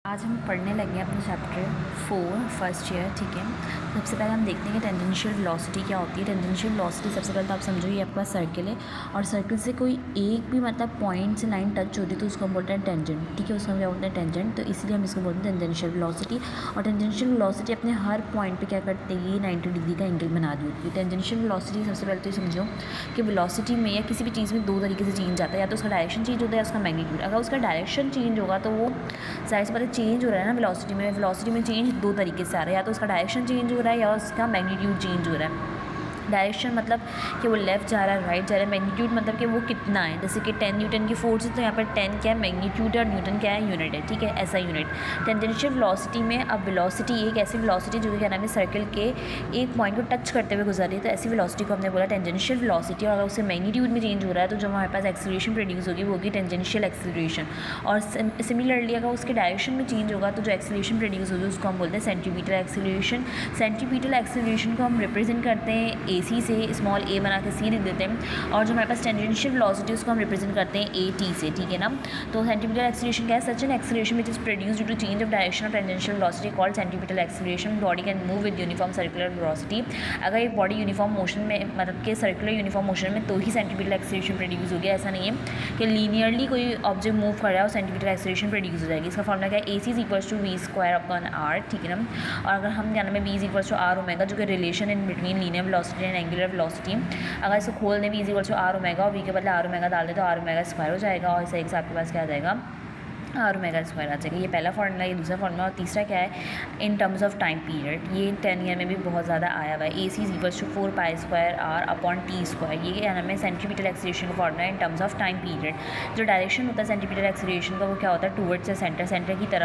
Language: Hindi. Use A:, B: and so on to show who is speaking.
A: आज हम पढ़ने लगे हैं अपने चैप्टर 4 फर्स्ट ईयर। ठीक है, सबसे पहले हम देखते हैं कि टेंजेंशियल वेलोसिटी क्या होती है। टेंजेंशियल वेलोसिटी सबसे पहले तो आप समझो ये आपका सर्किल है और सर्किल से कोई एक भी मतलब पॉइंट से लाइन टच होती है तो उसको हम बोलते हैं टेंजेंट। ठीक है, उसको हम क्या बोलते हैं टेंजेंट, तो इसलिए हम इसको बोलते हैं टेंजेंशियल वेलोसिटी। और टेंजेंशियल वेलोसिटी अपने हर पॉइंट पे क्या करती है, ये 90 डिग्री का एंगल बना दी होती है। टेंजेंशियल वेलोसिटी सबसे पहले तो ये समझो कि वेलोसिटी में या किसी भी चीज़ में दो तरीके से चेंज आता है, या तो उसका डायरेक्शन चेंज होता है या उसका मैग्नीट्यूड। अगर उसका डायरेक्शन चेंज होगा तो वो जाहिर सी बात है चेंज हो रहा है ना वेलोसिटी में चेंज दो तरीके से आ रहा है, या तो उसका डायरेक्शन चेंज हो रहा है या उसका मैग्नीट्यूड चेंज हो रहा है। डायरेक्शन मतलब कि वो लेफ़्ट जा रहा है, राइट जा रहा है। मैग्नीट्यूड मतलब कि वो कितना है, जैसे कि 10 न्यूटन की फोर्स है तो यहाँ पर 10 क्या है मैग्नीट्यूड, और न्यूटन क्या है यूनिट है। ठीक है, ऐसा यूनिट। टेंजेंशियल वेलोसिटी में अब वेलोसिटी एक ऐसी वेलोसिटी जो कि क्या नाम है सर्किल के एक पॉइंट को टच करते हुए गुजर रही है, तो ऐसी वेलोसिटी को हमने बोला टेंजेंशियल वेलोसिटी। और अगर उससे मैग्नीट्यूड में चेंज हो रहा है तो जो हमारे पास एक्सीलरेशन प्रोड्यूस होगी वो होगी टेंजेंशियल एक्सीलरेशन। और सिमिलरली अगर उसके डायरेक्शन में चेंज होगा तो जो एक्सीलरेशन प्रोड्यूस होगी उसको हम बोलते हैं सेंटीमीटर एक्सीलरेशन। सेंटीमीटर एक्सीलरेशन को हम रिप्रेजेंट करते हैं AC से, स्मॉल a बना के C लिख देते हैं। और जो हमारे पास टेंजेंशियल वेलोसिटी उसको हम रिप्रेजेंट करते हैं AT से। ठीक है ना, तो सेंटीमीटर एक्सीलरेशन क्या है, such an acceleration which is produced due to change of direction of tangential velocity called centimetre acceleration. Body can move with uniform circular velocity. अगर एक बॉडी यूनिफॉर्म मोशन में मतलब कि सर्कुलर यूनिफॉर्म मोशन में तो ही सेंटीमीटर एक्सीलरेशन प्रोड्यूस होगी। ऐसा नहीं है कि लीनियरली कोई ऑब्जेक्ट मूव कर रहा है और सेंटीमीटर एक्सीलरेशन प्रोड्यूस हो जाएगी। इसका फॉर्मूला क्या है, AC is equals to v²/r। ठीक है ना, और अगर हम क्या नाम है v is equals to r omega, जो कि relation in between linear velocity and angular velocity. अगर इसको खोल दें v is equals to r omega और v के बदले r ओमेगा डाल दें तो r ओमेगा स्क्वायर हो जाएगा, और इसे एक से आपके पास क्या आ जाएगा r ओमेगा स्क्वायर आ जाएगा। ये पहला फॉर्मूला, ये दूसरा फॉर्मूला। और तीसरा क्या है, in terms of time period, ये 10 ईयर में भी बहुत ज़्यादा आया हुआ है। AC is equals to 4π²r/t²। ये क्या नाम है सेंटीमीटर एक्सीलरेशन का फॉर्मूला है in terms of time period. जो डायरेक्शन होता है सेंटीमीटर एक्सीलरेशन का वो क्या होता है, टूवर्ड्स द सेंटर की तरफ